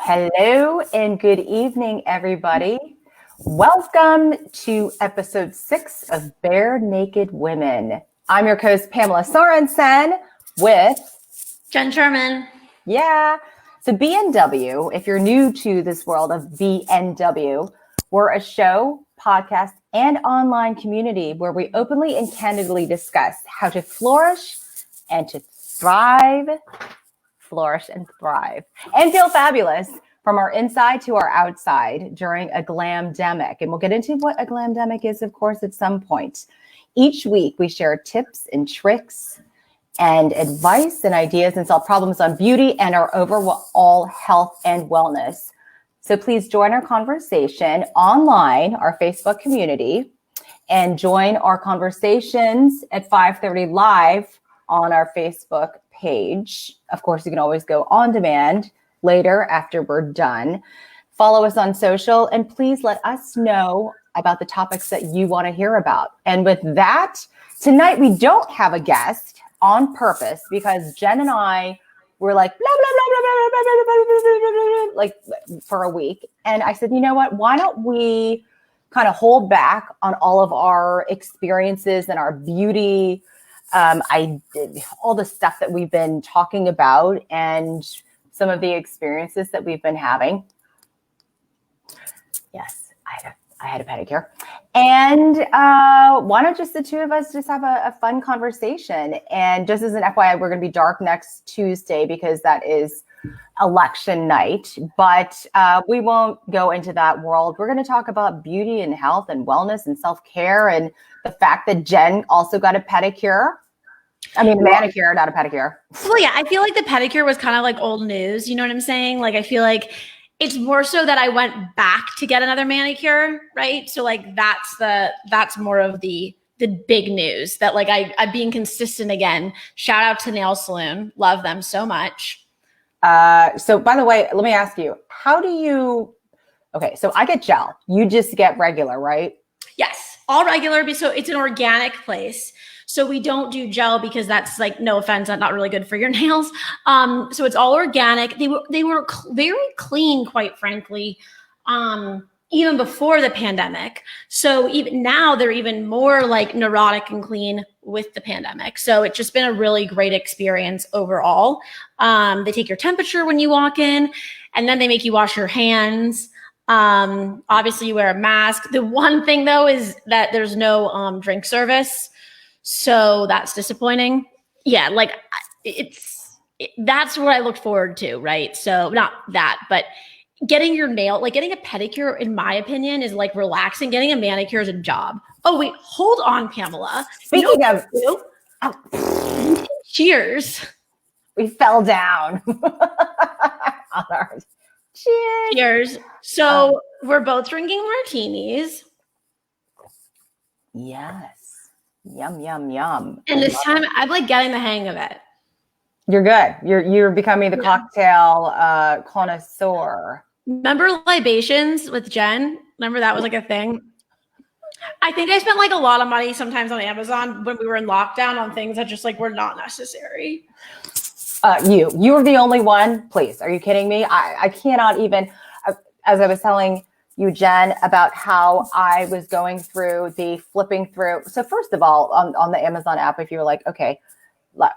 Hello and good evening, everybody. Welcome to episode 6 of Bare Naked Women. I'm your host, Pamela Sorensen, with Jen Sherman. Yeah. So BNW, if you're new to this world of BNW, we're a show, podcast, and online community where we openly and candidly discuss how to flourish and to thrive. Flourish and thrive and feel fabulous from our inside to our outside during a glamdemic. And we'll get into what a glamdemic is, of course, at some point. Each week, we share tips and tricks and advice and ideas and solve problems on beauty and our overall health and wellness. So please join our conversation online, our Facebook community, and join our conversations at 5:30 live on our Facebook page. Of course, you can always go on demand later after we're done. Follow us on social, and please let us know about the topics that you want to hear about. And with that, tonight we don't have a guest on purpose because Jen and I were like, blah, blah, blah, blah, blah, blah, blah, blah, blah, blah, like for a week. And I said, you know what, why don't we kind of hold back on all of our experiences and our beauty, all the stuff that we've been talking about and some of the experiences that we've been having. Yes, I had a pedicure. And why don't just the two of us just have a fun conversation? And just as an FYI, we're going to be dark next Tuesday because that is election night. But we won't go into that world. We're going to talk about beauty and health and wellness and self-care and the fact that Jen also got a pedicure. I mean, a manicure, not a pedicure. Well, yeah, I feel like the pedicure was kind of like old news. You know what I'm saying? Like, I feel like it's more so that I went back to get another manicure, right? So like, that's more of the big news that like I'm being consistent again. Shout out to Nail Salon. Love them so much. So by the way, let me ask you, okay, so I get gel. You just get regular, right? Yes, all regular. So it's an organic place. So we don't do gel because that's like, no offense, that's not really good for your nails. So it's all organic. They were very clean, quite frankly, even before the pandemic. So even now they're even more like neurotic and clean with the pandemic. So it's just been a really great experience overall. They take your temperature when you walk in, and then they make you wash your hands. Obviously you wear a mask. The one thing though is that there's no drink service. So that's disappointing. Yeah, like that's what I looked forward to, right? So not that, but getting your nail, like getting a pedicure, in my opinion, is like relaxing. Getting a manicure is a job. Oh, wait, hold on, Pamela. Speaking of, cheers. We fell down on ours. Cheers. Cheers. So we're both drinking martinis. Yes. Yum, yum, yum. And this time I'm like getting the hang of it. You're good. You're becoming the cocktail connoisseur. Remember libations with Jen? Remember that was like a thing? I think I spent like a lot of money sometimes on Amazon when we were in lockdown on things that just like were not necessary. You were the only one. Please, are you kidding me? I cannot even, as I was telling you, Jen, about how I was going through the flipping through. So first of all, on the Amazon app, if you're like, okay,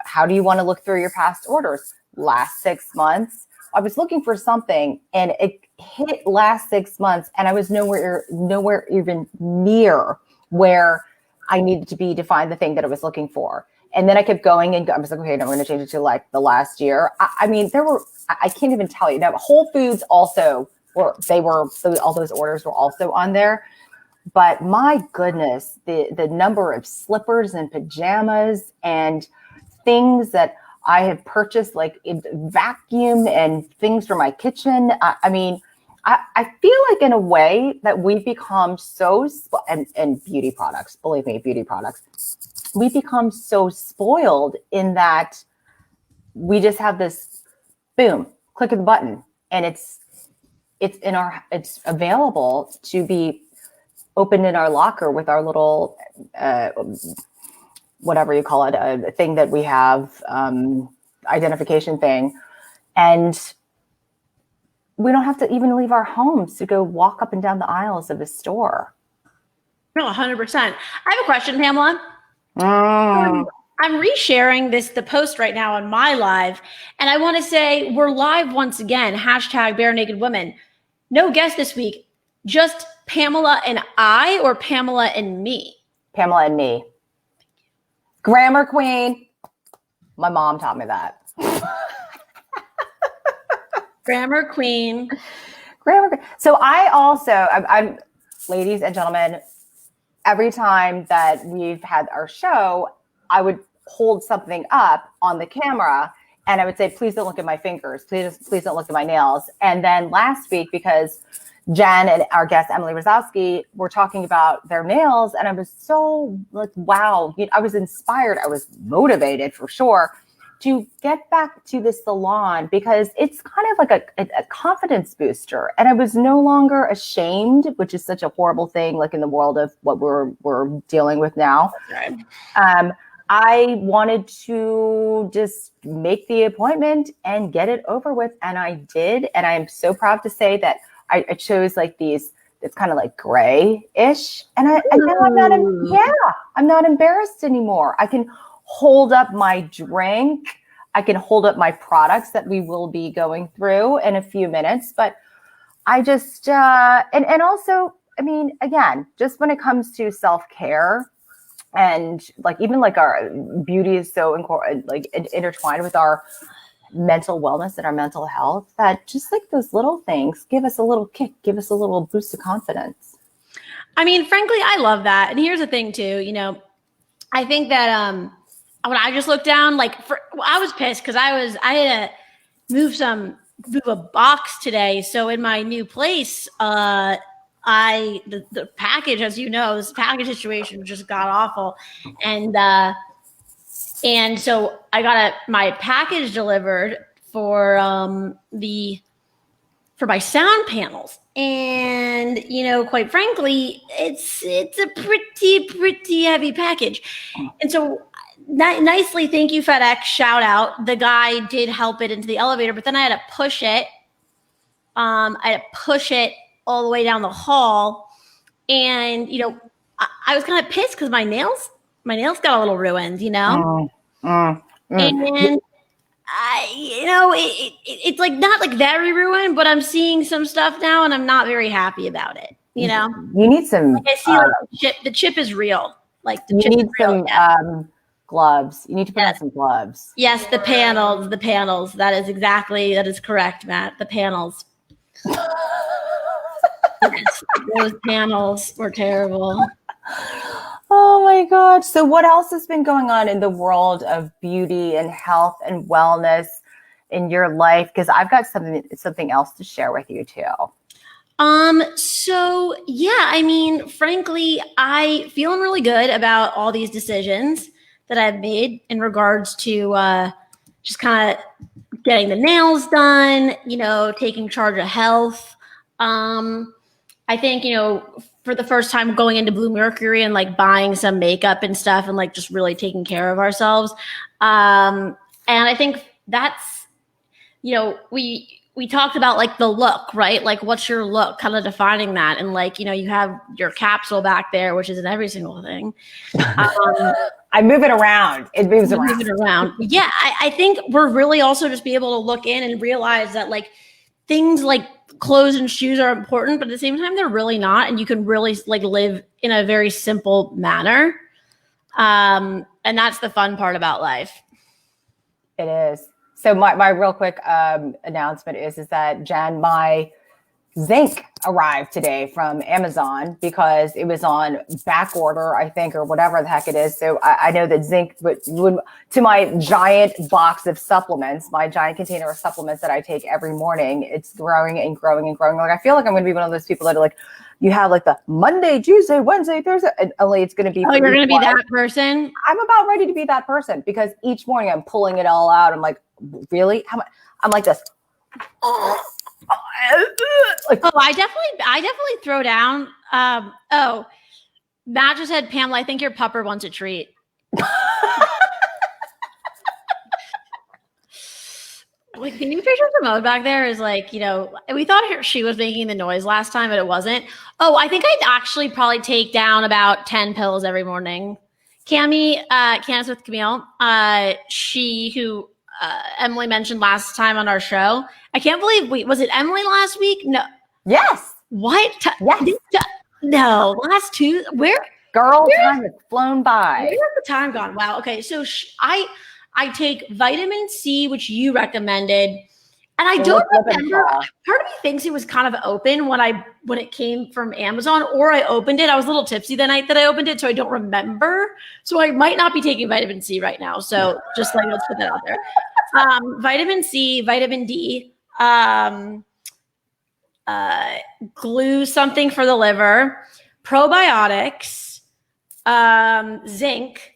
how do you want to look through your past orders? Last 6 months, I was looking for something and it hit last 6 months and I was nowhere even near where I needed to be to find the thing that I was looking for. And then I kept going and I was like, okay, no, I'm going to change it to like the last year. I mean, I can't even tell you. Now, Whole Foods also, all those orders were also on there. But my goodness, the number of slippers and pajamas and things that I have purchased, like vacuum and things for my kitchen. I mean, I feel like in a way that we've become so, and beauty products, believe me, beauty products, we've become so spoiled in that we just have this, boom, click of the button, and it's available to be opened in our locker with our little whatever you call it, a thing that we have, identification thing. And we don't have to even leave our homes to go walk up and down the aisles of a store. No, 100%. I have a question, Pamela. Mm. I'm resharing the post right now on my live, and I want to say we're live once again. Hashtag Bare Naked Women. No guest this week. Just Pamela and I, or Pamela and me? Pamela and me. Grammar queen. My mom taught me that. Grammar queen. Grammar queen. So I'm ladies and gentlemen, every time that we've had our show, I would hold something up on the camera and I would say, please don't look at my fingers. Please don't look at my nails. And then last week, because Jen and our guest, Emily Rosowski, were talking about their nails, and I was so like, wow, I was inspired. I was motivated for sure to get back to the salon because it's kind of like a confidence booster. And I was no longer ashamed, which is such a horrible thing, like in the world of what we're dealing with now. Okay. I wanted to just make the appointment and get it over with. And I did. And I am so proud to say that I chose like these, it's kind of like gray-ish. And I'm not embarrassed anymore. I can hold up my drink. I can hold up my products that we will be going through in a few minutes. But I just, and also, I mean, again, just when it comes to self-care, and like even like our beauty is so intertwined with our mental wellness and our mental health, that just like those little things give us a little kick, give us a little boost of confidence. I mean, frankly, I love that. And here's the thing too, I think that when I just looked down, I was pissed because I had to move a box today. So in my new place, the package, as you know, this package situation just got awful. And so I got my package delivered for my sound panels. And, quite frankly, it's a pretty heavy package. And so nicely, thank you, FedEx, shout out. The guy did help it into the elevator, but then I had to push it. All the way down the hall. And, I was kind of pissed because my nails got a little ruined, And it's like not like very ruined, but I'm seeing some stuff now and I'm not very happy about it. You need some, like I see the chip is real. Like the chip need some gloves. You need to put on some gloves. Yes. The panels. That is correct, Matt. The panels. Yes, those panels were terrible. Oh my God. So what else has been going on in the world of beauty and health and wellness in your life? Because I've got something else to share with you too. So yeah, I mean, frankly, I feeling really good about all these decisions that I've made in regards to just kind of getting the nails done, taking charge of health. I think, for the first time going into Blue Mercury and like buying some makeup and stuff and like just really taking care of ourselves. And I think that's, we talked about like the look, right? Like what's your look, kind of defining that. And like, you have your capsule back there, which is in every single thing. I move it around. It moves around. Move it around. Yeah. I think we're really also just be able to look in and realize that like things like clothes and shoes are important, but at the same time, they're really not. And you can really like live in a very simple manner. And that's the fun part about life. It is. So my real quick announcement is that Jen, my zinc arrived today from Amazon because it was on back order, I think, or whatever the heck it is. So I know that zinc would to my giant box of supplements, my giant container of supplements that I take every morning, it's growing and growing and growing. Like I feel like I'm going to be one of those people that are like, you have like the Monday, Tuesday, Wednesday, Thursday, and only it's going to be. Oh, you're going to be that person? I'm about ready to be that person because each morning I'm pulling it all out. I'm like, really? I'm like this. Like, I definitely throw down. Matt just said, Pamela, I think your pupper wants a treat. Like the new picture Simone back there is like, we thought she was making the noise last time, but it wasn't. Oh, I think I'd actually probably take down about 10 pills every morning. Cami, Candace with Camille, she who Emily mentioned last time on our show. I can't believe was it Emily last week? No. Yes. What? Yes. No, last two. Girl, time has flown by. Where's the time gone? Wow. Okay, so I take vitamin C, which you recommended, and I don't remember. Part of me thinks it was kind of open when it came from Amazon, or I opened it. I was a little tipsy the night that I opened it, so I don't remember. So I might not be taking vitamin C right now. So just let's put that out there. Vitamin C, vitamin D, glue something for the liver, probiotics, zinc.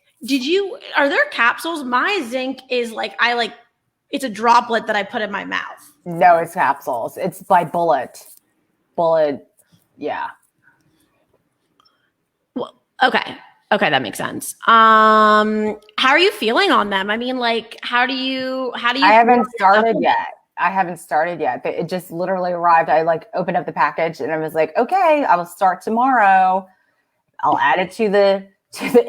Are there capsules? My zinc is it's a droplet that I put in my mouth. No, it's capsules. It's by Bullet. Yeah. Well, okay, that makes sense. How are you feeling on them? I mean, how do you? I haven't started yet. It just literally arrived. I opened up the package and I was like, okay, I will start tomorrow. I'll add it to the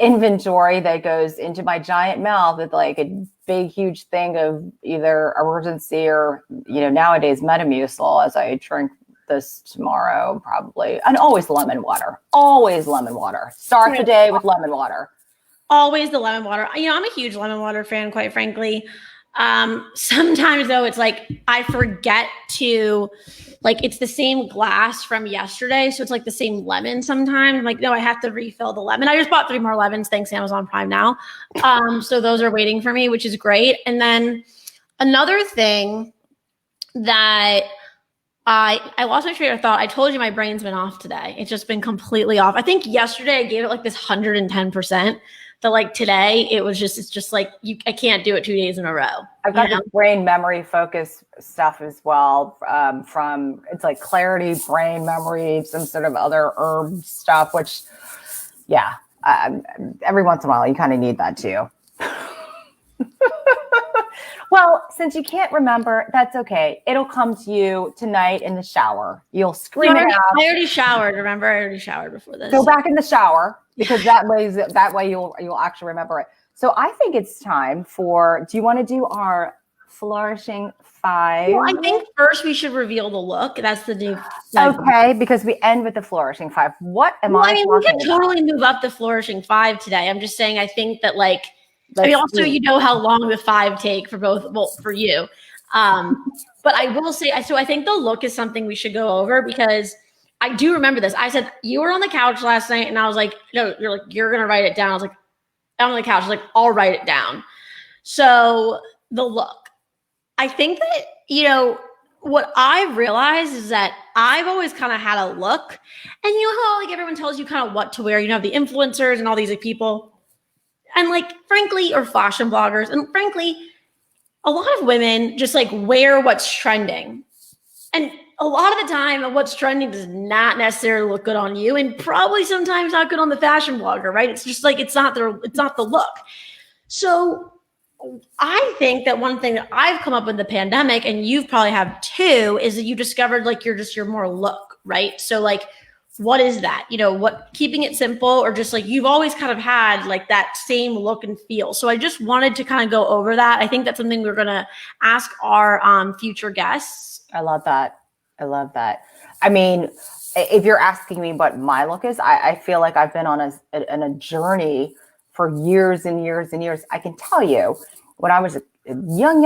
inventory that goes into my giant mouth with a big, huge thing of either emergency or, nowadays Metamucil as I drink this tomorrow, probably. And always lemon water. Start the day with lemon water. Always the lemon water. I'm a huge lemon water fan, quite frankly. Sometimes though, it's I forget to it's the same glass from yesterday. So it's the same lemon sometimes. I'm no, I have to refill the lemon. I just bought 3 more lemons. Thanks Amazon Prime now. So those are waiting for me, which is great. And then another thing that I lost my train of thought. I told you my brain's been off today. It's just been completely off. I think yesterday I gave it this 110%. That today it's just I can't do it 2 days in a row. I've got the brain memory focus stuff as well. From it's clarity, brain memory, some sort of other herb stuff, which every once in a while you kind of need that too. Well, since you can't remember, that's okay. It'll come to you tonight in the shower. You'll scream it out. I already showered. Remember, I already showered before this. Go back in the shower because that way you'll actually remember it. So I think it's time for. Do you want to do our Flourishing Five? Well, I think first we should reveal the look. That's the new. Okay, because we end with the Flourishing Five. What am I? I mean, we can totally move up the Flourishing Five today. I'm just saying. I think that also, how long the 5 take for both, for you. But I will say, so I think the look is something we should go over because I do remember this. I said, you were on the couch last night and I was like, no, you're going to write it down. I was like, I'm on the couch. I was like, I'll write it down. So the look, I think that, what I've realized is that I've always kind of had a look and how everyone tells you kind of what to wear, have the influencers and all these people. And frankly, or fashion bloggers, and frankly, a lot of women just wear what's trending. And a lot of the time, what's trending does not necessarily look good on you, and probably sometimes not good on the fashion blogger, right? It's just it's not the look. So I think that one thing that I've come up with in the pandemic, and you've probably have too, is that you discovered your more look, right? So what is that? Keeping it simple or just you've always kind of had that same look and feel. So I just wanted to kind of go over that. I think that's something we're going to ask our future guests. I love that. I mean, if you're asking me what my look is, I feel like I've been on a journey for years and years and years. I can tell you when I was young,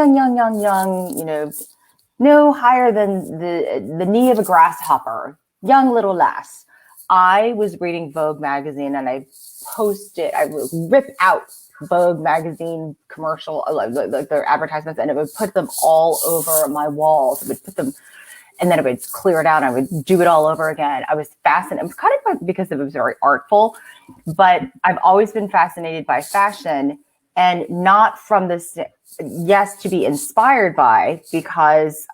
no higher than the knee of a grasshopper, young little lass. I was reading Vogue magazine and I would rip out Vogue magazine commercial, their advertisements, and it would put them all over my walls. It would put them, and then it would clear it out. And I would do it all over again. I was fascinated. It was kind of because it was very artful, but I've always been fascinated by fashion and not from this, yes, to be inspired by, because,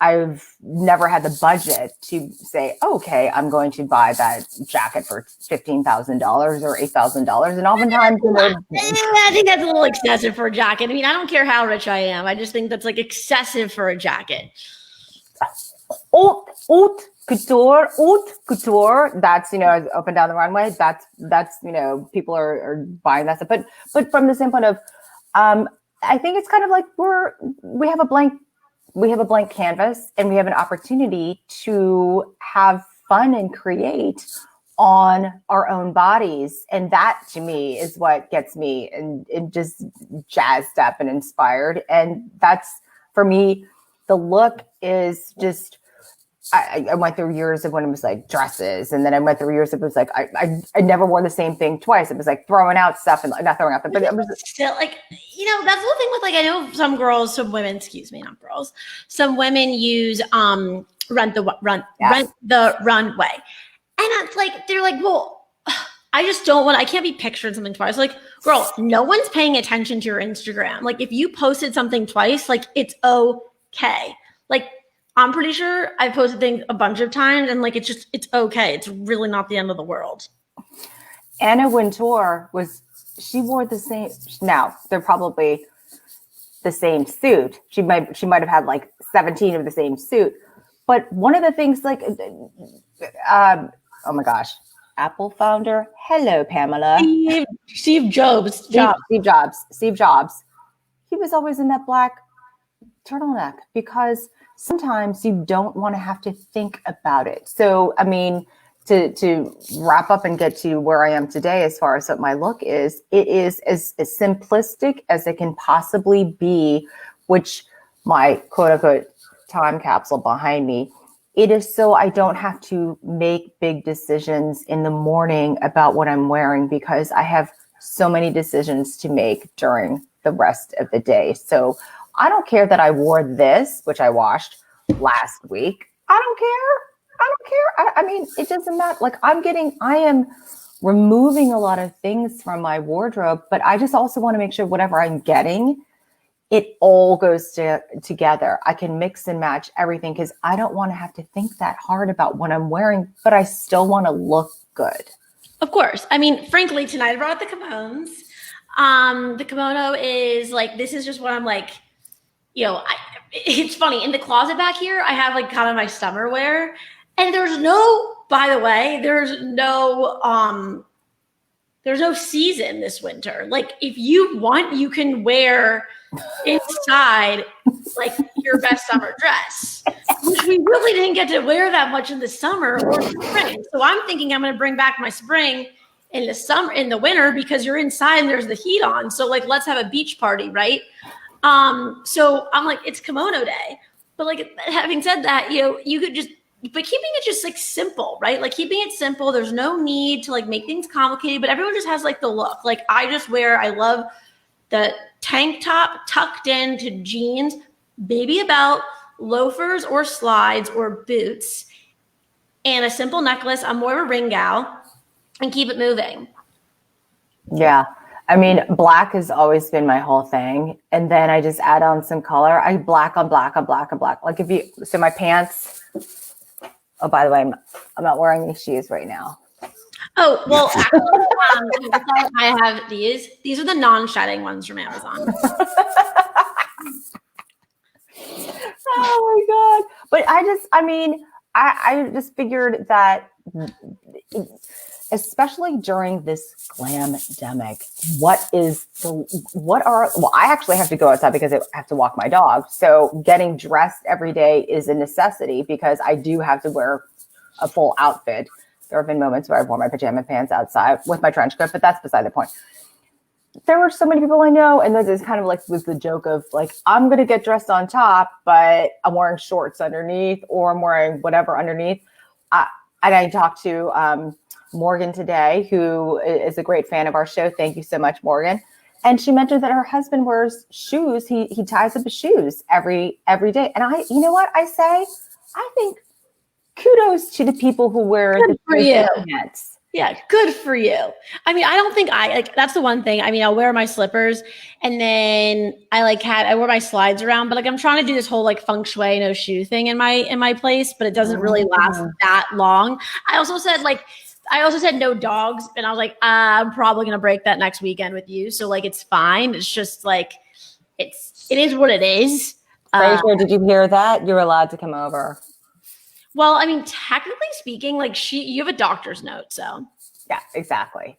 I've never had the budget to say, okay, I'm going to buy that jacket for $15,000 or $8,000. And oftentimes, I think that's a little excessive for a jacket. I mean, I don't care how rich I am. I just think that's like excessive for a jacket. Haute couture. That's, up and down the runway. That's people are buying that stuff. But from the standpoint of, I think it's kind of like we have a blank canvas, and we have an opportunity to have fun and create on our own bodies. And that to me is what gets me and just jazzed up and inspired. And that's, for me, the look is just, I went through years of when it was like dresses, and then I went through years of it was like I never wore the same thing twice. It was like throwing out stuff and not throwing out, but it was still like, that's the thing with, like, I know some women, not girls, some women use rent the runway, and it's like they're like, well, I can't be pictured something twice. Like, girl, no one's paying attention to your Instagram. Like, if you posted something twice, like, it's okay. Like, I'm pretty sure I've posted things a bunch of times, and like, it's okay. It's really not the end of the world. Anna Wintour she wore the same. Now they're probably the same suit. She might have had like 17 of the same suit. But one of the things, like, oh my gosh, Apple founder. Hello, Pamela. Steve Jobs. Steve Jobs. He was always in that black turtleneck because sometimes you don't want to have to think about it. So, I mean, to wrap up and get to where I am today, as far as what my look is, it is as simplistic as it can possibly be, which my quote unquote time capsule behind me, it is so I don't have to make big decisions in the morning about what I'm wearing, because I have so many decisions to make during the rest of the day. So I don't care that I wore this, which I washed last week. I don't care. I mean, it doesn't matter. Like, I am removing a lot of things from my wardrobe, but I just also want to make sure whatever I'm getting, it all goes together. I can mix and match everything, because I don't want to have to think that hard about what I'm wearing, but I still want to look good. Of course. I mean, frankly, tonight I brought the kimonos. The kimono is like, this is just what I'm like, it's funny. In the closet back here, I have like kind of my summer wear, and there's no season this winter. Like, if you want, you can wear inside like your best summer dress, which we really didn't get to wear that much in the summer or spring. So I'm thinking I'm going to bring back my spring in the winter, because you're inside and there's the heat on. So like, let's have a beach party, right? So I'm like, it's kimono day. But like, having said that, you could just, but keeping it just like simple, right? Like, keeping it simple. There's no need to like make things complicated, but everyone just has like the look. Like, I love the tank top tucked into jeans, maybe a belt, loafers or slides or boots, and a simple necklace. I'm more of a ring gal, and keep it moving. Yeah. I mean, black has always been my whole thing. And then I just add on some color. Black on black on black on black. Like, so my pants, oh, by the way, I'm not wearing these shoes right now. Oh, well, actually, I have these. These are the non-shedding ones from Amazon. Oh my God. But I just figured that, especially during this glam-demic, I actually have to go outside because I have to walk my dog. So getting dressed every day is a necessity, because I do have to wear a full outfit. There have been moments where I've worn my pajama pants outside with my trench coat, but that's beside the point. There were so many people I know, and this is kind of like was the joke of like, I'm going to get dressed on top, but I'm wearing shorts underneath, or I'm wearing whatever underneath. And I talked to Morgan today, who is a great fan of our show. Thank you so much, Morgan. And she mentioned that her husband wears shoes. He ties up his shoes every day. And you know what I say? I think kudos to the people who wear the pants. Yeah, good for you. I mean, I don't think that's the one thing. I mean, I'll wear my slippers and then I wear my slides around, but like I'm trying to do this whole like feng shui no shoe thing in my place, but it doesn't really last that long. I also said no dogs, and I was like, I'm probably gonna break that next weekend with you. So like it's fine. It's just like it is what it is. Fraser, did you hear that? You're allowed to come over. Well, I mean, technically speaking, like you have a doctor's note, so. Yeah, exactly.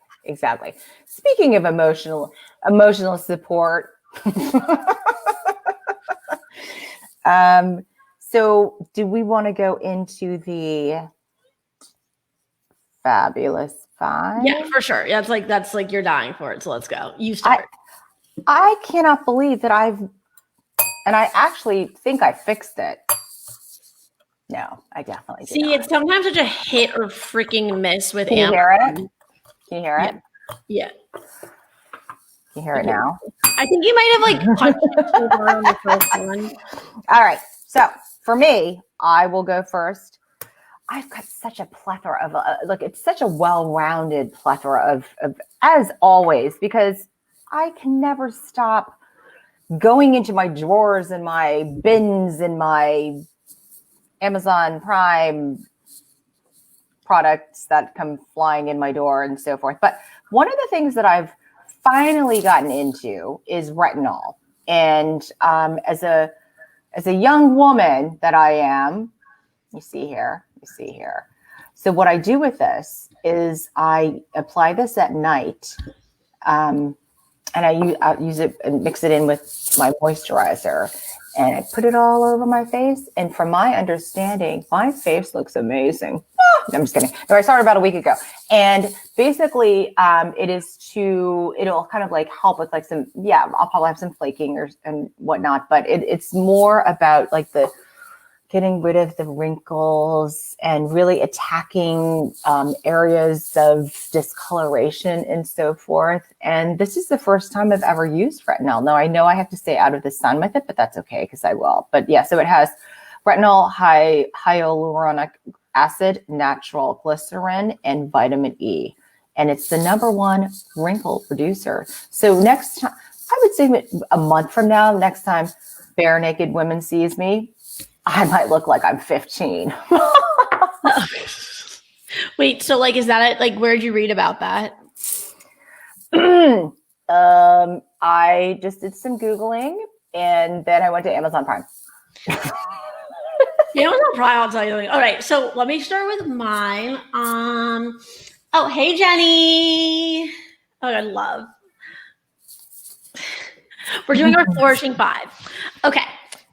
Speaking of emotional support. So do we want to go into the Fabulous Five? Yeah, for sure. Yeah, that's like you're dying for it. So let's go. You start. I cannot believe that and I actually think I fixed it. No, I definitely did not. It's sometimes such a hit or freaking miss with Can you hear it? Can you hear it? Yeah. Can you hear it now? I think you might have like punched on the first one. All right. So for me, I will go first. I've got such a plethora of it's such a well-rounded plethora of as always, because I can never stop going into my drawers and my bins and my Amazon Prime products that come flying in my door and so forth. But one of the things that I've finally gotten into is retinol. And as a young woman that I am, you see here. So what I do with this is I apply this at night, and I use it and mix it in with my moisturizer. And I put it all over my face. And from my understanding, my face looks amazing. I'm just kidding. No, I started about a week ago. And basically, it'll kind of like help with like I'll probably have some flaking and whatnot. But it's more about like getting rid of the wrinkles and really attacking areas of discoloration and so forth. And this is the first time I've ever used retinol. Now, I know I have to stay out of the sun with it, but that's okay because I will. But yeah, so it has retinol, hyaluronic acid, natural glycerin, and vitamin E. And it's the #1 wrinkle reducer. So next time, I would say a month from now, next time bare naked women sees me, I might look like I'm 15. Wait, so like, is that it? Like, where'd you read about that? I just did some Googling and then I went to Amazon Prime. Amazon Prime, I'll tell you something. All right, so let me start with mine. Oh, hey, Jenny. Oh, I love. We're doing our Flourishing Five. Okay.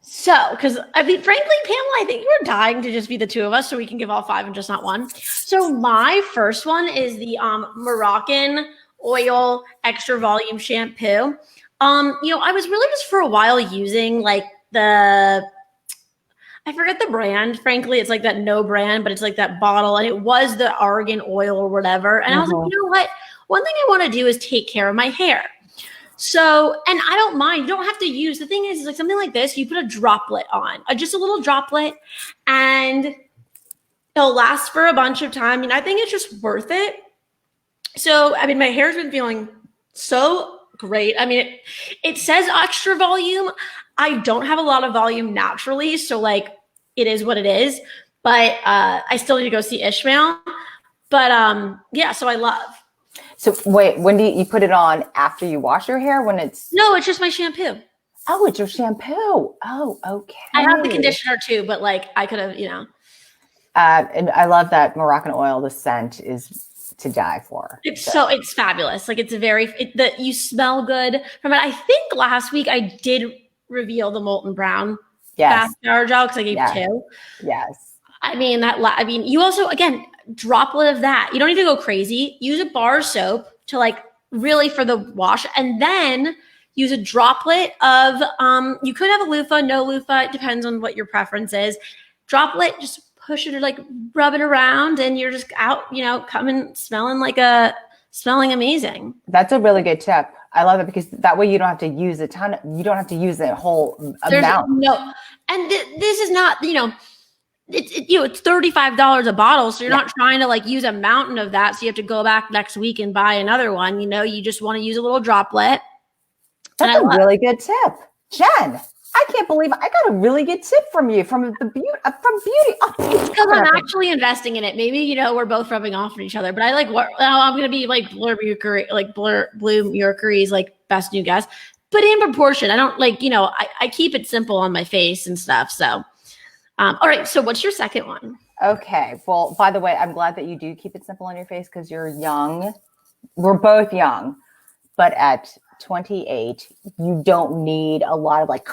So, because I mean, frankly, Pamela, I think we're dying to just be the two of us so we can give all 5 and just not one. So my first one is the Moroccan oil extra volume shampoo. I was really just for a while using like I forget the brand, frankly. It's like that no brand, but it's like that bottle. And it was the argan oil or whatever. And I was like, you know what? One thing I want to do is take care of my hair. So, and I don't mind. You don't have to use, the thing is like something like this, you put a droplet on, just a little droplet, and it'll last for a bunch of time. And I think it's just worth it. So, I mean, my hair's been feeling so great. I mean, it says extra volume. I don't have a lot of volume naturally. So like, it is what it is, but I still need to go see Ishmael. But yeah, so I love. So wait, when do you put it on after you wash your hair? No, it's just my shampoo. Oh, it's your shampoo. Oh, okay. I have the conditioner too, but like I could have, and I love that Moroccan oil. The scent is to die for. It's fabulous. Like it's you smell good from it. I think last week I did reveal the Molten Brown fast shower gel because I gave 2. Yes. I mean, you also, again, droplet of that. You don't need to go crazy. Use a bar soap to like really for the wash, and then use a droplet of, you could have a loofah, no loofah. It depends on what your preference is. Droplet, just push it or like rub it around and you're just out, coming, smelling amazing. That's a really good tip. I love it because that way you don't have to use you don't have to use the whole amount. No, and this is not, it's $35 a bottle. So you're not trying to like use a mountain of that. So you have to go back next week and buy another one. You just want to use a little droplet. That's a really good tip. Jen, I can't believe I got a really good tip from you from beauty. It's because I'm actually investing in it. Maybe, we're both rubbing off on each other, but I'm going to be like Blue Mercury's like best new guess, but in proportion. I don't I keep it simple on my face and stuff. So, all right. So what's your second one? Okay. Well, by the way, I'm glad that you do keep it simple on your face because you're young. We're both young, but at 28, you don't need a lot of like.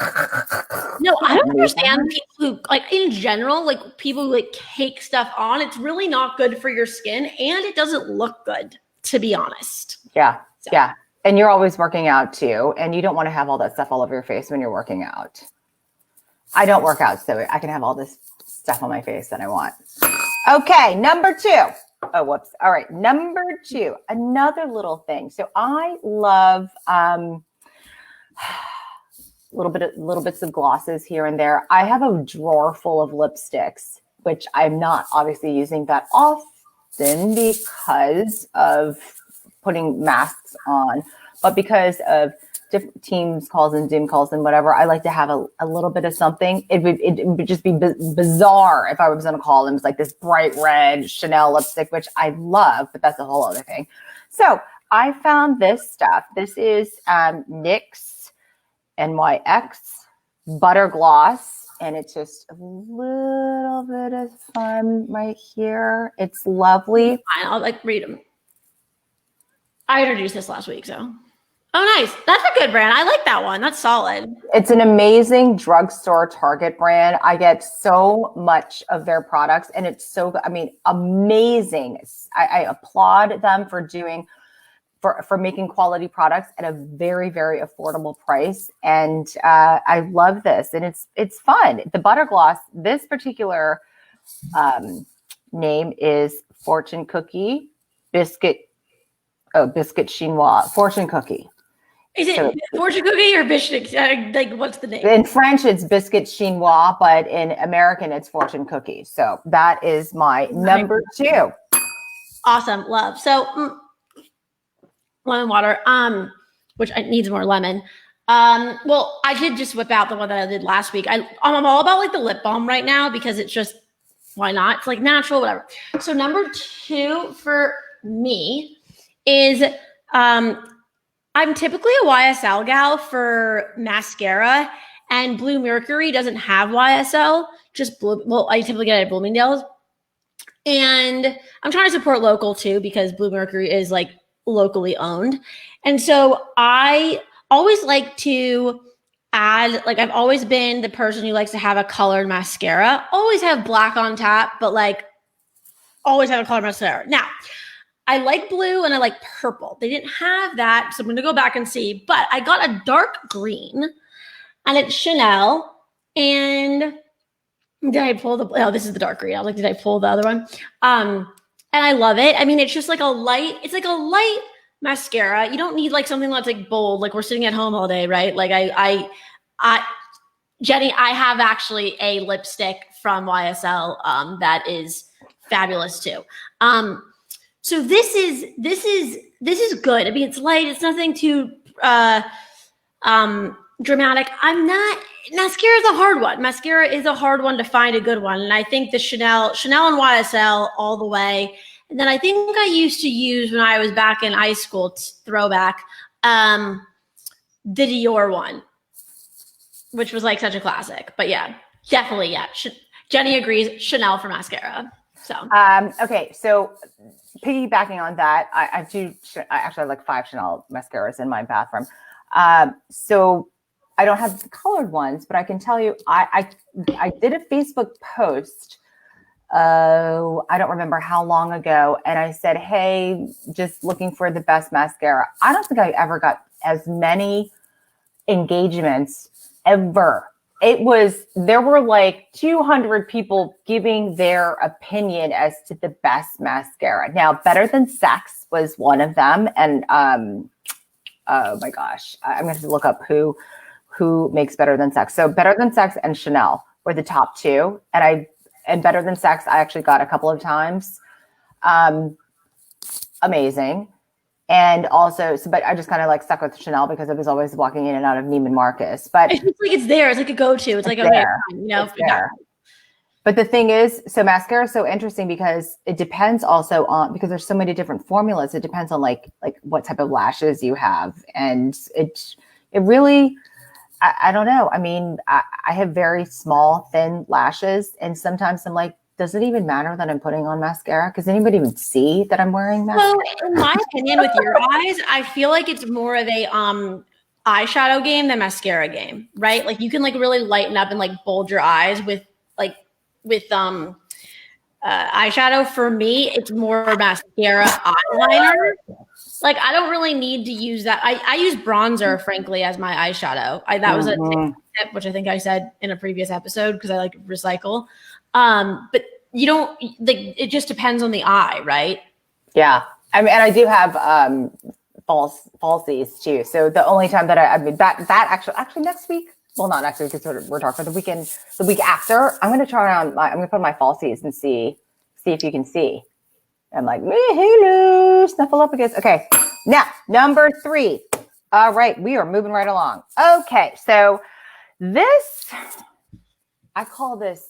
No, I don't understand people who in general, people who cake stuff on. It's really not good for your skin and it doesn't look good, to be honest. Yeah. So. Yeah. And you're always working out too. And you don't want to have all that stuff all over your face when you're working out. I don't work out, so I can have all this stuff on my face that I want. Okay. Number 2. Oh, whoops. All right. Number 2, another little thing. So I love little bits of glosses here and there. I have a drawer full of lipsticks, which I'm not obviously using that often because of putting masks on, but because of different Teams calls and Zoom calls and whatever, I like to have a little bit of something. It would just be bizarre if I was on a call and it was like this bright red Chanel lipstick, which I love, but that's a whole other thing. So I found this stuff. This is Nyx NYX Butter Gloss, and it's just a little bit of fun right here. It's lovely. Fine, I'll read them. I introduced this last week, so. Oh, nice. That's a good brand. I like that one. That's solid. It's an amazing drugstore Target brand. I get so much of their products and it's so, amazing. I applaud them for making quality products at a very, very affordable price. And I love this. And it's fun. The Butter Gloss, this particular name is Fortune Cookie Biscuit Chinois. Fortune Cookie. Is it Fortune Cookie or Biscuit? What's the name? In French, it's Biscuit Chinois, but in American, it's Fortune Cookie. So that is my number 2. Awesome. Love. So lemon water, which needs more lemon. Well, I did just whip out the one that I did last week. I'm all about the lip balm right now because it's just, why not? It's natural, whatever. So number 2 for me is, I'm typically a YSL gal for mascara, and Blue Mercury doesn't have YSL, just blue. Well, I typically get it at Bloomingdale's, and I'm trying to support local too because Blue Mercury is locally owned, and so I always like to add. I've always been the person who likes to have a colored mascara. Always have black on tap, but always have a colored mascara. Now, I like blue and I like purple. They didn't have that, so I'm going to go back and see. But I got a dark green, and it's Chanel. And did I pull oh, this is the dark green. I was like, did I pull the other one? And I love it. It's just it's like a light mascara. You don't need something that's bold. We're sitting at home all day, right? Jenny, I have actually a lipstick from YSL that is fabulous too. So this is good. It's light. It's nothing too dramatic. Mascara is a hard one. Mascara is a hard one to find a good one. And I think the Chanel and YSL all the way. And then I think I used to use when I was back in high school, throwback, the Dior one, which was such a classic. But yeah, definitely. Yeah. Jenny agrees. Chanel for mascara. So, okay. So piggybacking on that, I actually have 5 Chanel mascaras in my bathroom. So I don't have the colored ones, but I can tell you, I did a Facebook post. I don't remember how long ago. And I said, hey, just looking for the best mascara. I don't think I ever got as many engagements ever. There were 200 people giving their opinion as to the best mascara. Now, Better Than Sex was one of them. And, oh my gosh, I'm going to have to look up who makes Better Than Sex. So Better Than Sex and Chanel were the top 2. And and Better Than Sex, I actually got a couple of times. Amazing. And also, but I just kind of like stuck with Chanel because I was always walking in and out of Neiman Marcus. But it's like it's there. It's like a go-to. It's like, okay, you know. But the thing is, so mascara is so interesting because it depends also on, because there's so many different formulas. It depends on like what type of lashes you have. And it really, I don't know. I mean, I have very small, thin lashes. And sometimes I'm like, does it even matter that I'm putting on mascara? Because anybody even see that I'm wearing mascara? So in my opinion, with your eyes, I feel like it's more of a eyeshadow game than mascara game, right? Like you can like really lighten up and like bulge your eyes with eyeshadow. For me, it's more mascara eyeliner. Like I don't really need to use that. I use bronzer, frankly, as my eyeshadow. That was a tip, which I think I said in a previous episode because I like recycle. But you don't like, it just depends on the eye, right? Yeah. I mean, and I do have falsies too. So the only time that I mean that actually next week, well, not next week because we're talking the week after, I'm going to try on I'm going to put on my falsies and see if you can see. I'm like, hello, Snuffleupagus. Okay. Now, number 3. All right. We are moving right along. Okay. So this, I call this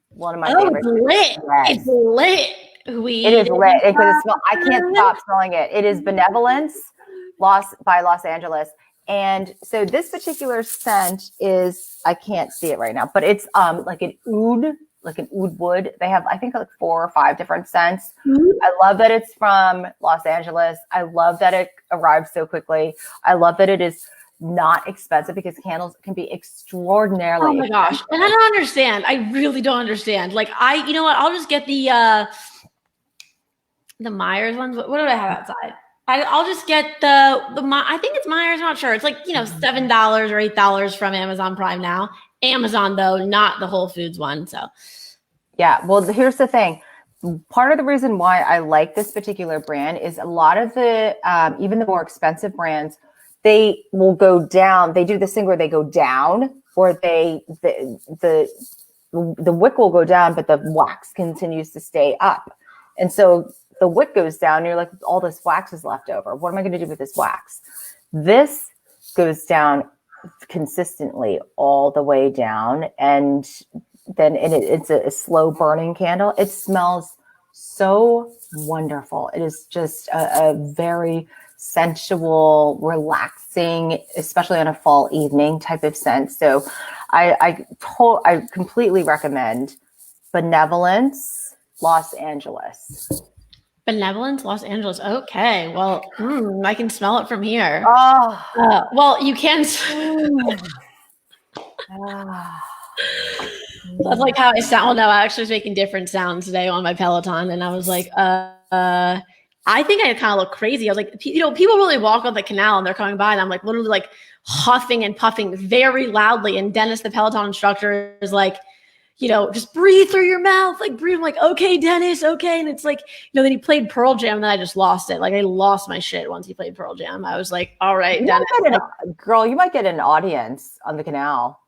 one of my favorites. It's lit. It is lit. I can't stop smelling it. It is Benevolence by Los Angeles. And so this particular scent is, I can't see it right now, but it's like an oud wood. They have, I think, like 4 or 5 different scents. Mm-hmm. I love that it's from Los Angeles. I love that it arrives so quickly. I love that it is not expensive because candles can be extraordinarily expensive. Gosh. And I don't understand. I really don't understand. Like you know what? I'll just get the Myers ones. What do I have outside? I'll just get I think it's Myers. I'm not sure. It's like, $7 or $8 from Amazon Prime now. Amazon though, not the Whole Foods one. So yeah. Well, here's the thing. Part of the reason why I like this particular brand is a lot of the, even the more expensive brands, they will go down. They do this thing where they go down, or the wick will go down, but the wax continues to stay up. And so the wick goes down, and you're like, all this wax is left over. What am I going to do with this wax? This goes down consistently all the way down, and then it's a slow burning candle. It smells so wonderful. It is just a very sensual, relaxing, especially on a fall evening type of scent. So I completely recommend Benevolence Los Angeles. Benevolence Los Angeles. Okay. Well, I can smell it from here. Oh. Well, you can. That's like how I sound. Well, no, I actually was making different sounds today on my Peloton, and I was like, I think I kind of look crazy. I was like, people really walk on the canal and they're coming by, and I'm like literally like huffing and puffing very loudly. And Dennis, the Peloton instructor, is like, just breathe through your mouth, like breathe. I'm like, okay, Dennis, okay. And it's like, then he played Pearl Jam, and then I just lost it. Like I lost my shit once he played Pearl Jam. I was like, all right, Dennis. Girl, you might get an audience on the canal.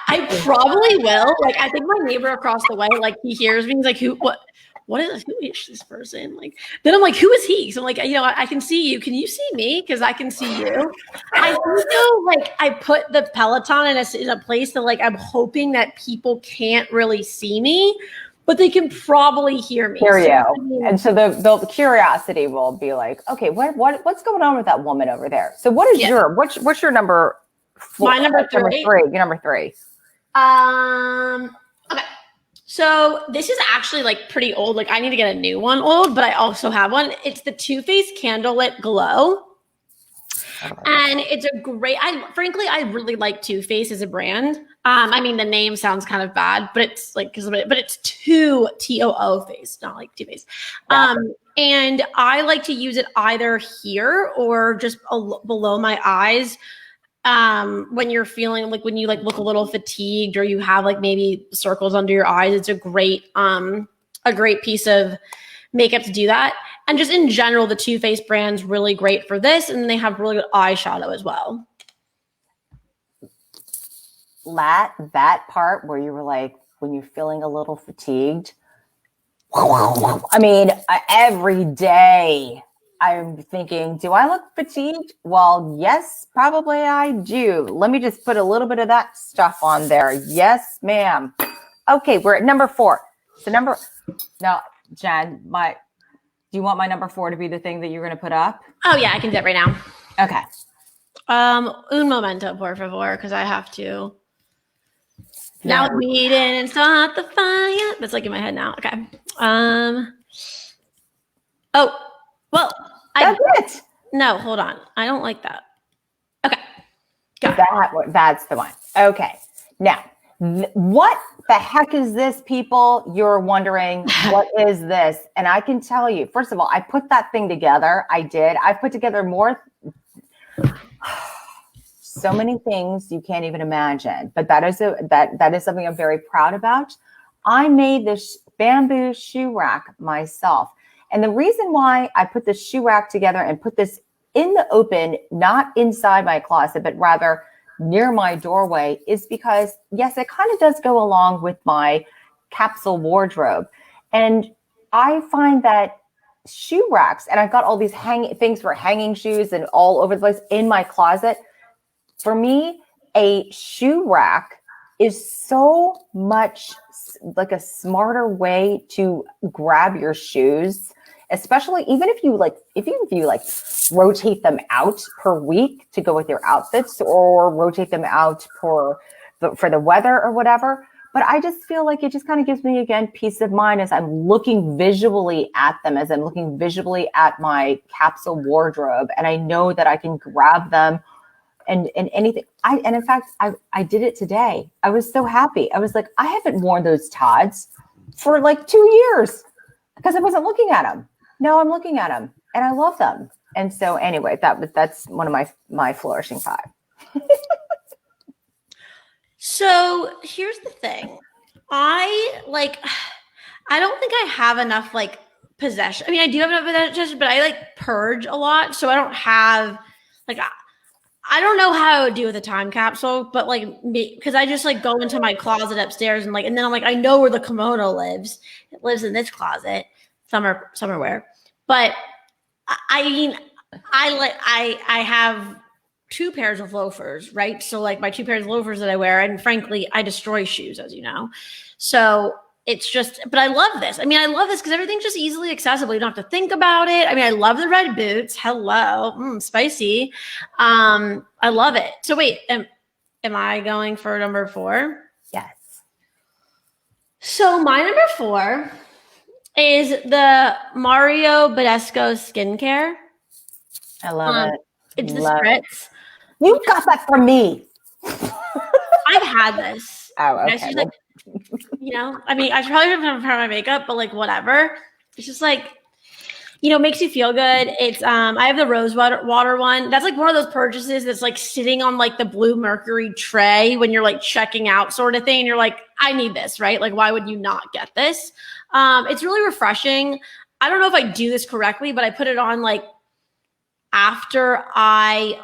I probably will. Like, I think my neighbor across the way, like he hears me. He's like, who is this person? Like, then I'm like, who is he? So I'm like, I can see you. Can you see me? Because I can see you. I feel like I put the Peloton in a place that like I'm hoping that people can't really see me, but they can probably hear me. Hear you. And so the curiosity will be like, okay, what's going on with that woman over there? So what is what's your number? My number 3. Your number 3. Okay. So this is actually like pretty old. Like I need to get a new one old, but I also have one. It's the Too Faced Candlelit Glow. And it's a great, I really like Too Faced as a brand. I mean, the name sounds kind of bad, but it's like, but it's Too Faced, not like Too Faced. Yeah. And I like to use it either here or just below my eyes. When you're feeling like, when you like look a little fatigued or you have like maybe circles under your eyes, it's a great piece of makeup to do that. And just in general, the Too Faced brand's really great for this. And they have really good eyeshadow as well. That part where you were like, when you're feeling a little fatigued. I mean, every day I'm thinking, do I look fatigued? Well, yes, probably I do. Let me just put a little bit of that stuff on there. Yes, ma'am. Okay, we're at number 4. So now, Jen, do you want my number 4 to be the thing that you're going to put up? Oh yeah, I can do it right now. Okay. Un momento, por favor, because I have to. Now we didn't start the fire. That's like in my head now. Okay. Oh, well, That's it. No, hold on. I don't like that. Okay. That's the one. Okay. Now, what the heck is this, people? You're wondering, what is this? And I can tell you, first of all, I put that thing together. I did. I put together more. So many things you can't even imagine, but that is something I'm very proud about. I made this bamboo shoe rack myself. And the reason why I put this shoe rack together and put this in the open, not inside my closet, but rather near my doorway, is because, yes, it kind of does go along with my capsule wardrobe. And I find that shoe racks, and I've got all these things for hanging shoes and all over the place in my closet. For me, a shoe rack is so much like a smarter way to grab your shoes, especially even if you rotate them out per week to go with your outfits, or rotate them out for the weather or whatever. But I just feel like it just kind of gives me, again, peace of mind as I'm looking visually at them, as I'm looking visually at my capsule wardrobe, and I know that I can grab them. And anything. And in fact, I did it today. I was so happy. I was like, I haven't worn those Todds for like 2 years because I wasn't looking at them. Now I'm looking at them and I love them. And so anyway, that's one of my Flourishing 5. So here's the thing. I don't think I have enough like possession. I mean, I do have enough possession, but I like purge a lot. So I don't have like, I don't know how I would do with a time capsule, but like because I just like go into my closet upstairs and then I'm like, I know where the kimono lives. It lives in this closet somewhere. But I mean, I have 2 pairs of loafers, right? So like my 2 pairs of loafers that I wear, and frankly, I destroy shoes, as you know. So it's just, but I love this. I mean, I love this because everything's just easily accessible. You don't have to think about it. I mean, I love the red boots. Hello. Spicy. I love it. So wait, am I going for number 4? Yes. So my number 4 is the Mario Badescu skincare. I love it. It's the spritz. You got that from me. I've had this. Oh, okay. I mean, I probably haven't had my makeup, but like whatever. It's just like, makes you feel good. It's I have the rose water one. That's like one of those purchases that's like sitting on like the blue mercury tray when you're like checking out sort of thing. And you're like, I need this, right? Like, why would you not get this? It's really refreshing. I don't know if I do this correctly, but I put it on like after I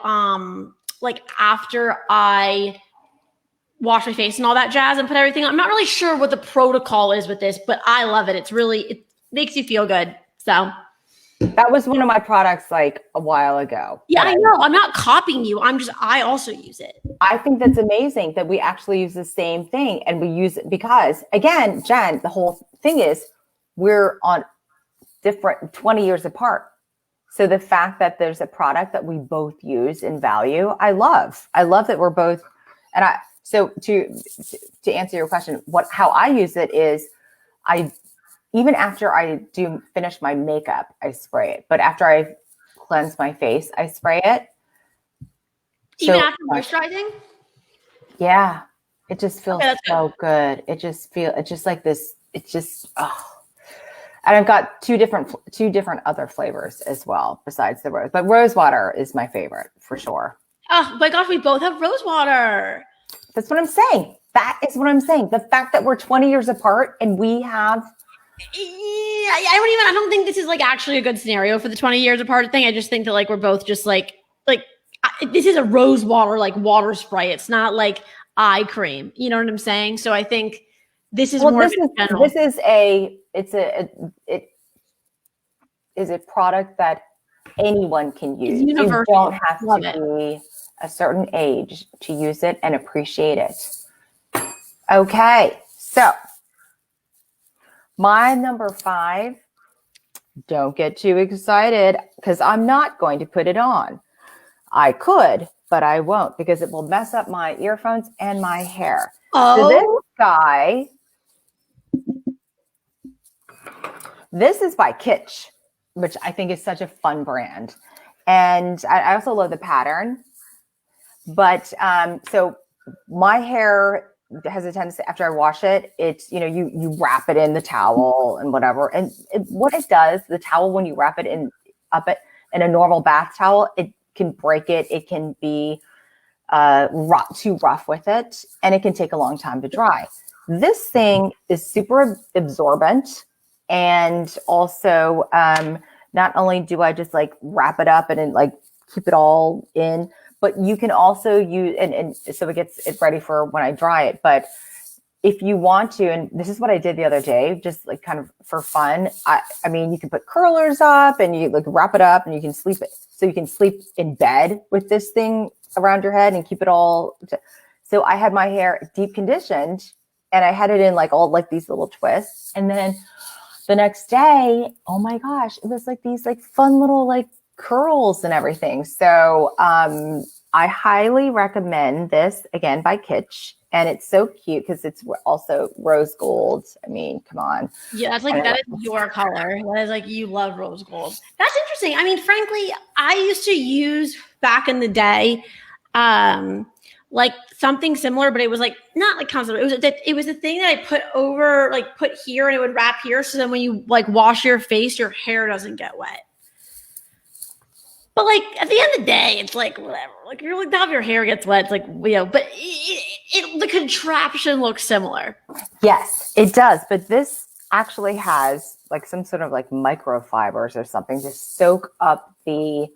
wash my face and all that jazz and put everything on. I'm not really sure what the protocol is with this, but I love it. It makes you feel good. So that was one of my products like a while ago. Yeah, I know. I'm not copying you. I also use it. I think that's amazing that we actually use the same thing, and we use it because, again, Jen, the whole thing is we're on different 20 years apart. So the fact that there's a product that we both use and value, I love that we're both, so to answer your question, how I use it is even after I do finish my makeup, I spray it. But after I cleanse my face, I spray it. Even after moisturizing? Yeah. It just feels good. It's just like this. It's just, And I've got two different other flavors as well besides the rose. But rose water is my favorite for sure. Oh my gosh, we both have rose water. That's what I'm saying. That is what I'm saying. The fact that we're 20 years apart and we have. I don't think this is like actually a good scenario for the 20 years apart thing. I just think that like we're both just like this is a rose water like water spray. It's not like eye cream. You know what I'm saying? So I think This is more general. This is it is a product that anyone can use. It's universal. You don't have Love to it. be a certain age to use it and appreciate it. Okay, so my number 5, don't get too excited because I'm not going to put it on. I could, but I won't because it will mess up my earphones and my hair. Oh. So this guy, this is by Kitsch, which I think is such a fun brand. And I also love the pattern. But so my hair has a tendency, after I wash it, it's, you wrap it in the towel and whatever. And what it does, the towel, when you wrap it in a normal bath towel, it can break it. It can be too rough with it, and it can take a long time to dry. This thing is super absorbent. And also, not only do I just like wrap it up and like keep it all in, but you can also use, and so it gets it ready for when I dry it. But if you want to, and this is what I did the other day, just like kind of for fun. I mean, you can put curlers up and you like wrap it up and you can sleep it. So you can sleep in bed with this thing around your head and keep it all. So I had my hair deep conditioned and I had it in like all like these little twists. And then the next day, oh my gosh, it was like these like fun little like curls and everything. So I highly recommend this, again, by Kitsch. And it's so cute because it's also rose gold. I mean, come on. Yeah, that's like, that is your color. That is like, you love rose gold. That's interesting. I mean, frankly, I used to use back in the day, like something similar, but it was like not like constant. It was a thing that I put over, like put here, and it would wrap here. So then when you like wash your face, your hair doesn't get wet. But like at the end of the day, it's like whatever. Like you're like, now if your hair gets wet, it's like, but the contraption looks similar. Yes, it does. But this actually has like some sort of like microfibers or something to soak up the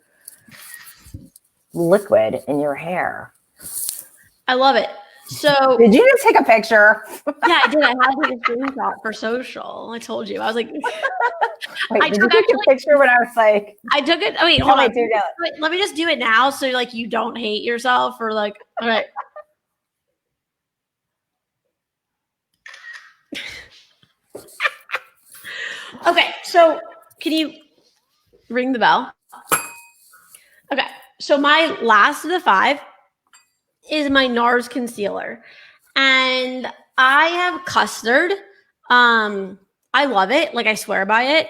liquid in your hair. I love it. So did you just take a picture? Yeah, I did. I had to take a screenshot for social. I told you. I was like, wait, did you take a picture when I was like, I took it. I mean, hold on. Let me just do it now. So like, you don't hate yourself or like, all right. Okay. So can you ring the bell? Okay. So my last of the 5 is my Nars Concealer. And I have custard. I love it. Like I swear by it.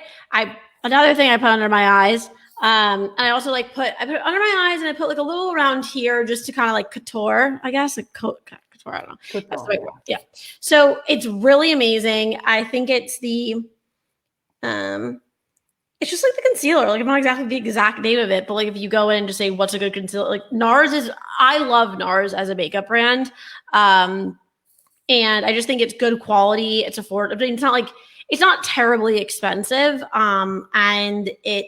Another thing I put under my eyes. And I also like I put it under my eyes and I put like a little around here just to kind of like couture, I guess. Like couture, I don't know. That's the right word. Yeah. So it's really amazing. I think it's it's just like the concealer. Like I'm not exactly the exact name of it, but like if you go in and just say what's a good concealer, like I love Nars as a makeup brand. And I just think it's good quality. It's affordable. It's not terribly expensive. And it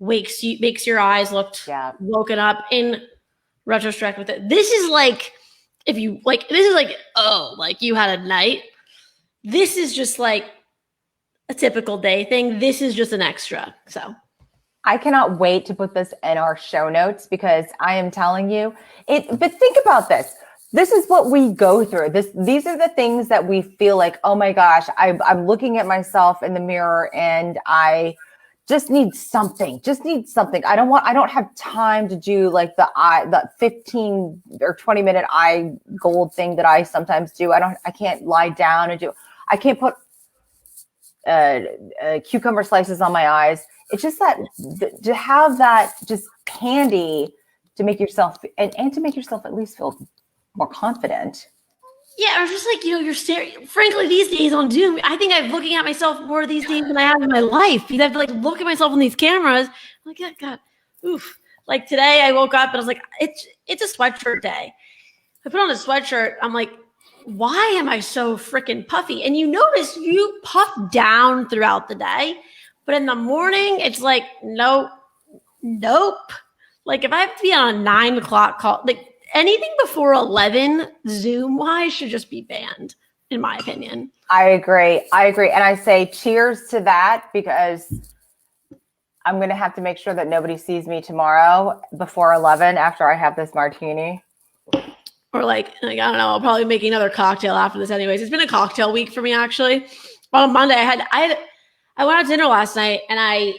makes your eyes look woken up in retrospect with it. This is like, oh, like you had a night. This is just like a typical day thing. This is just an extra. So I cannot wait to put this in our show notes because I am telling you but think about this. This is what we go through. These are the things that we feel like, oh my gosh, I'm looking at myself in the mirror and I just need something. I don't have time to do like the 15 or 20 minute eye gold thing that I sometimes do. I can't lie down and I can't put cucumber slices on my eyes. It's just that to have that just handy to make yourself and to make yourself at least feel more confident. Yeah, or just like, you're staring. Frankly, these days on Zoom, I think I'm looking at myself more these days than I have in my life. I have to like look at myself on these cameras. I'm like, God, oof. Like today I woke up and I was like, it's a sweatshirt day. I put on a sweatshirt. I'm like, why am I so freaking puffy? And you notice you puff down throughout the day, but in the morning, it's like, nope. Like if I have to be on a 9:00 call, like anything before 11 Zoom wise should just be banned. in my opinion. I agree. And I say cheers to that, because I'm going to have to make sure that nobody sees me tomorrow before 11 after I have this martini. Or like I don't know, I'll probably make another cocktail after this anyways. It's been a cocktail week for me, actually. On Monday, I went out to dinner last night, and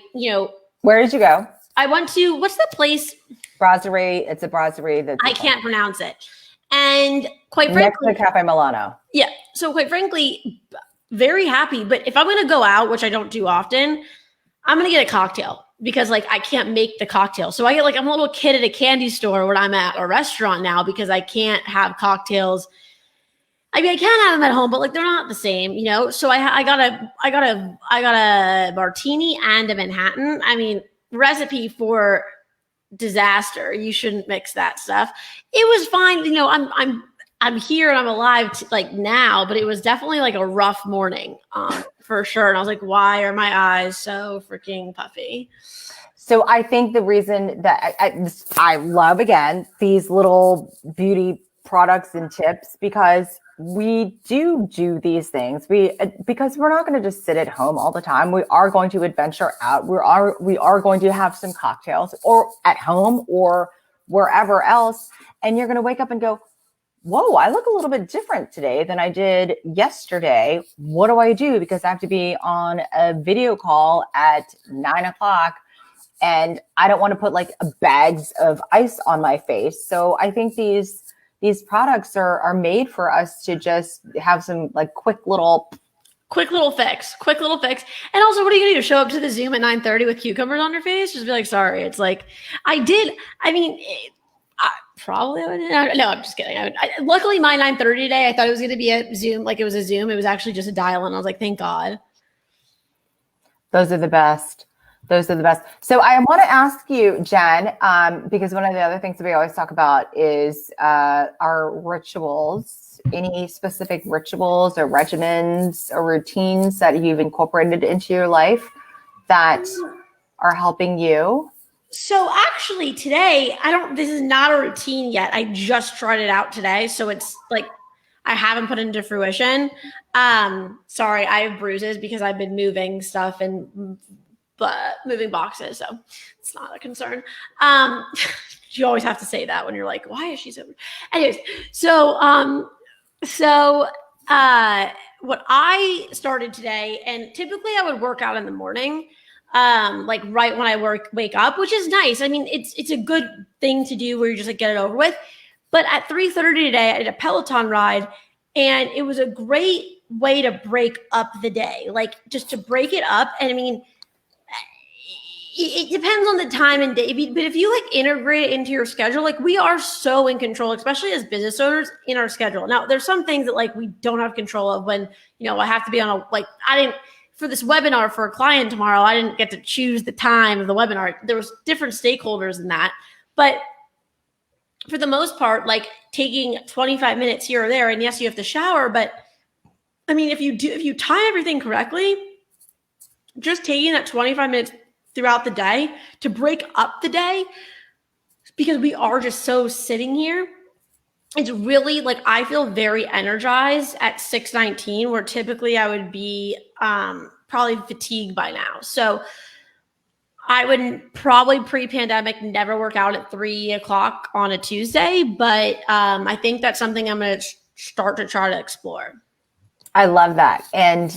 Where did you go? I went to, what's the place? Brasserie. It's a brasserie that I can't pronounce it. And quite frankly, next to Cafe Milano. Yeah. So quite frankly, very happy. But if I'm going to go out, which I don't do often, I'm going to get a cocktail, because like I can't make the cocktail. So I get like, I'm a little kid at a candy store when I'm at a restaurant now, because I can't have cocktails. I mean, I can have them at home, but like they're not the same, So I got a martini and a Manhattan. I mean, recipe for disaster. You shouldn't mix that stuff. It was fine. I'm here and I'm alive like now, but it was definitely like a rough morning for sure. And I was like, why are my eyes so freaking puffy? So I think the reason that I love, again, these little beauty products and tips, because we do these things. Because we're not going to just sit at home all the time. We are going to adventure out. We are going to have some cocktails, or at home or wherever else. And you're going to wake up and go, whoa, I look a little bit different today than I did yesterday. What do I do? Because I have to be on a video call at 9:00. And I don't want to put like bags of ice on my face. So I think these products are made for us to just have some like quick little fix. And also, what are you going to do? Show up to the Zoom at 9:30 with cucumbers on your face? Just be like, sorry. It's like, probably would. No, I'm just kidding. Luckily, my 9:30 today, I thought it was going to be a Zoom. Like it was a Zoom. It was actually just a dial-in. I was like, thank God. Those are the best. So I want to ask you, Jen, because one of the other things that we always talk about is our rituals. Any specific rituals or regimens or routines that you've incorporated into your life that are helping you? So actually today, this is not a routine yet. I just tried it out today. So it's like, I haven't put it into fruition. Sorry, I have bruises because I've been moving stuff and moving boxes. So it's not a concern. You always have to say that when you're like, why is she so, anyways. So what I started today, and typically I would work out in the morning, like right when I wake up, which is nice. I mean, it's a good thing to do where you just like get it over with. But at 3:30 today, I did a Peloton ride, and it was a great way to break up the day, like just to break it up. And I mean, it depends on the time and day, but if you like integrate it into your schedule, like we are so in control, especially as business owners, in our schedule. Now, there's some things that like we don't have control of when, I have to be on for this webinar for a client tomorrow, I didn't get to choose the time of the webinar. There was different stakeholders in that, but for the most part, like taking 25 minutes here or there, and yes, you have to shower, but I mean, if you time everything correctly, just taking that 25 minutes throughout the day to break up the day, because we are just so sitting here. It's really like, I feel very energized at 6:19, where typically I would be probably fatigued by now. So I would probably pre-pandemic never work out at 3:00 on a Tuesday, but I think that's something I'm going to start to try to explore. I love that. And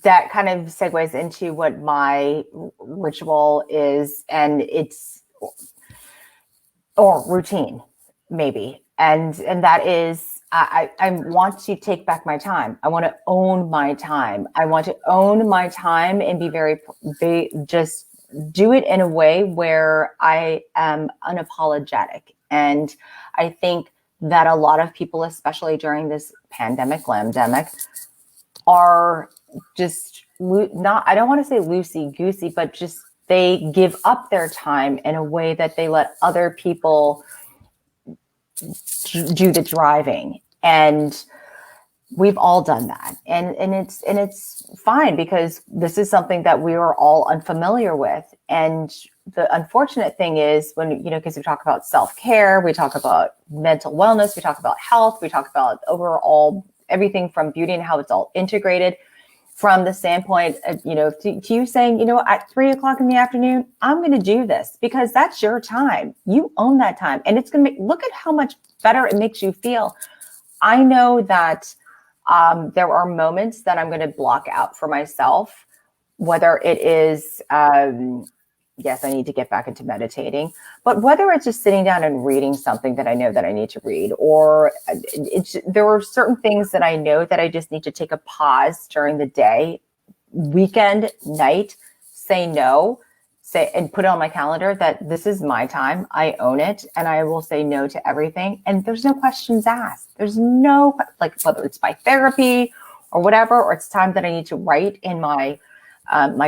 that kind of segues into what my ritual is, and it's, or routine maybe. And that is, I want to take back my time. I want to own my time. I want to own my time and be just do it in a way where I am unapologetic. And I think that a lot of people, especially during this pandemic, are just I don't want to say loosey-goosey, but just they give up their time in a way that they let other people do the driving. And we've all done that. And it's fine, because this is something that we are all unfamiliar with. And the unfortunate thing is when, because we talk about self-care, we talk about mental wellness, we talk about health, we talk about overall everything from beauty and how it's all integrated from the standpoint of, to you saying, at 3:00 in the afternoon, I'm going to do this because that's your time. You own that time. And it's going to look at how much better it makes you feel. I know that there are moments that I'm going to block out for myself, whether it is, yes, I need to get back into meditating, but whether it's just sitting down and reading something that I know that I need to read, or there are certain things that I know that I just need to take a pause during the day, weekend, night, say no, and put it on my calendar that this is my time. I own it. And I will say no to everything. And there's no questions asked. There's no, like, whether it's by therapy or whatever, or it's time that I need to write in my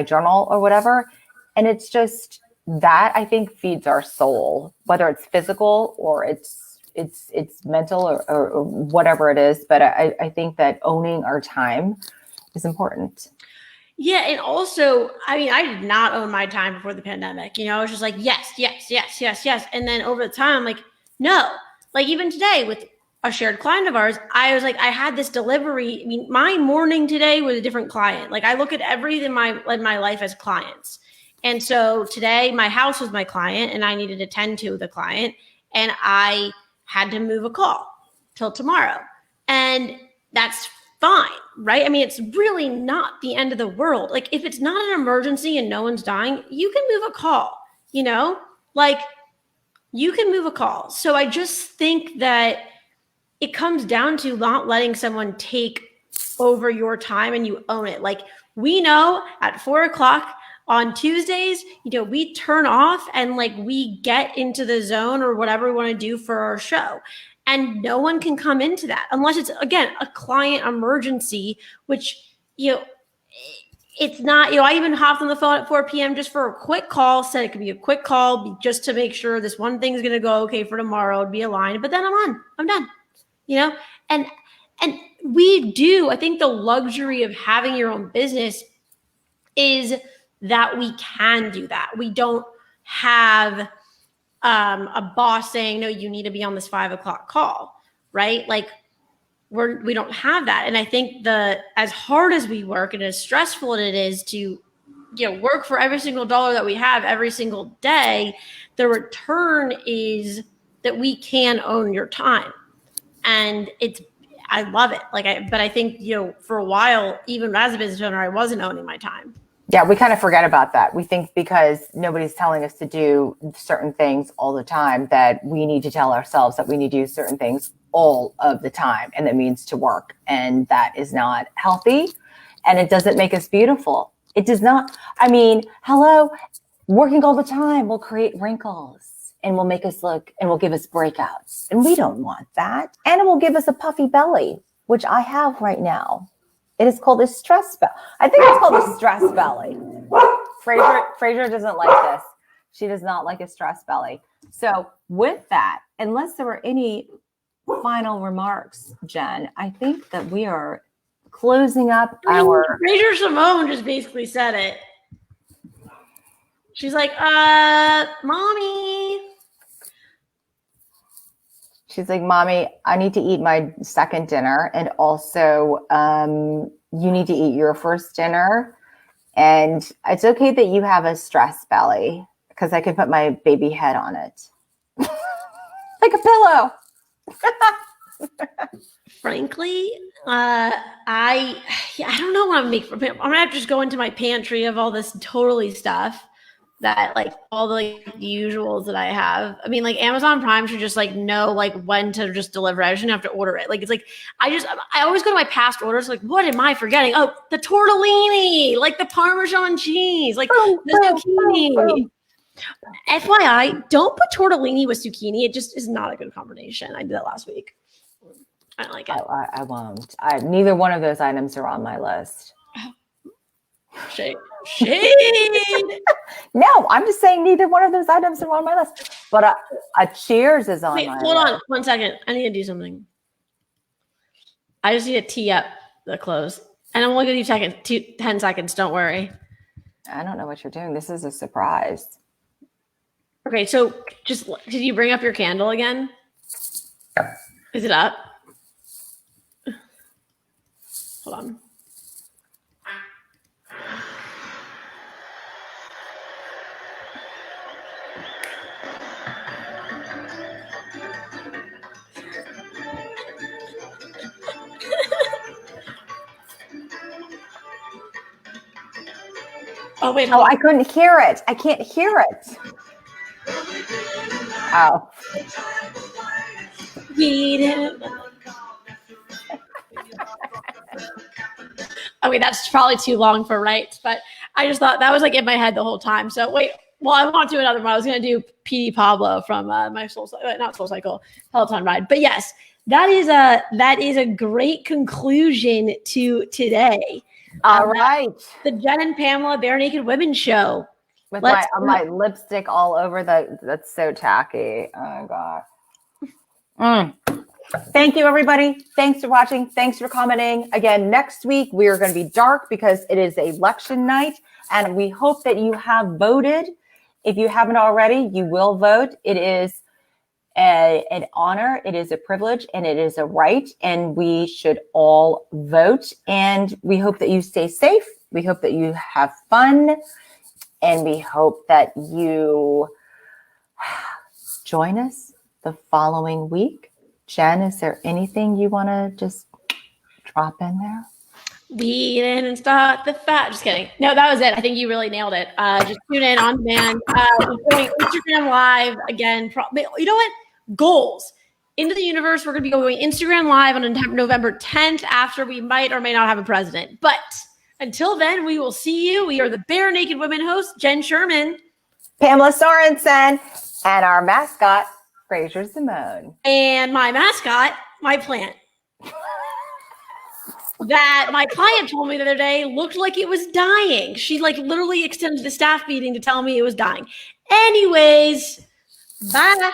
journal or whatever. And it's just that, I think, feeds our soul, whether it's physical or it's mental or whatever it is. But I think that owning our time is important. Yeah. And also, I mean, I did not own my time before the pandemic. I was just like, yes. And then over the time, I'm like, no. Like even today with a shared client of ours, I was like, I had this delivery. I mean, my morning today was a different client. Like I look at everything in my life as clients. And so today my house was my client and I needed to tend to the client and I had to move a call till tomorrow. And that's fine, right? I mean, it's really not the end of the world. Like if it's not an emergency and no one's dying, you can move a call, like you can move a call. So I just think that it comes down to not letting someone take over your time and you own it. Like we know at 4:00 on Tuesdays, we turn off and like we get into the zone or whatever we want to do for our show. And no one can come into that unless it's, again, a client emergency, which, it's not, I even hopped on the phone at 4 p.m. just for a quick call, said it could be a quick call just to make sure this one thing is going to go okay for tomorrow, it'd be aligned, but then I'm done, and we do, I think the luxury of having your own business is that we can do that. We don't have a boss saying, no, you need to be on this 5:00 call, right? Like we don't have that. And I think as hard as we work and as stressful it is to, work for every single dollar that we have every single day, the return is that we can own your time. And I love it. But I think, for a while, even as a business owner, I wasn't owning my time. Yeah, we kind of forget about that. We think because nobody's telling us to do certain things all the time that we need to tell ourselves that we need to do certain things all of the time. And that means to work. And that is not healthy. And it doesn't make us beautiful. It does not. I mean, hello, working all the time will create wrinkles and will make us look and will give us breakouts. And we don't want that. And it will give us a puffy belly, which I have right now. It is called a stress belly. I think it's called a stress belly. Fraser doesn't like this. She does not like a stress belly. So with that, unless there were any final remarks, Jen, I think that we are closing up our... Fraser Simone just basically said it. She's like, mommy. She's like, mommy, I need to eat my second dinner. And also, you need to eat your first dinner. And it's okay that you have a stress belly because I can put my baby head on it. Like a pillow. Frankly, I don't know what I'm making. I'm going to have to just go into my pantry of all this totally stuff. That like all the usuals that I have. I mean, like Amazon Prime should just like know like when to just deliver it. I shouldn't have to order it. Like it's like I always go to my past orders. Like, what am I forgetting? Oh, the tortellini, like the Parmesan cheese, like the zucchini. FYI, don't put tortellini with zucchini. It just is not a good combination. I did that last week. I don't like it. I won't. Neither one of those items are on my list. Shade. No, I'm just saying neither one of those items are on my list. But a cheers is on my list. Hold on 1 second. I need to do something. I just need to tee up the clothes. And I'm only going to do 10 seconds. Don't worry. I don't know what you're doing. This is a surprise. Okay, so did you bring up your candle again? Is it up? Hold on. Oh, wait. Oh, I couldn't hear it. I can't hear it. Oh. We didn't. Oh, wait, that's probably too long for right. But I just thought that was like in my head the whole time. So wait, well, I want to do another one. I was going to do PD Pablo from my not Soul Cycle Peloton ride. But yes, that is a great conclusion to today. All right. The Jenn and Pamela Bare Naked Women show. With my lipstick all over that's so tacky. Oh God. Thank you, everybody. Thanks for watching. Thanks for commenting. Again, next week we are going to be dark because it is election night, and we hope that you have voted. If you haven't already, you will vote. It is an honor, it is a privilege, and it is a right, and we should all vote. And we hope that you stay safe. We hope that you have fun, and we hope that you join us the following week. Jenn, is there anything you want to just drop in there? We didn't start the fight. Just kidding. No, that was it. I think you really nailed it. Just tune in on demand. We're going Instagram Live again. You know what? Goals. Into the universe. We're going to be going Instagram Live on November 10th after we might or may not have a president. But until then, we will see you. We are the Bare Naked Women hosts, Jenn Sherman, Pamela Sorensen, and our mascot, Fraser Simone. And my mascot, my plant. That my client told me the other day looked like it was dying. She literally extended the staff meeting to tell me it was dying. Anyways, bye.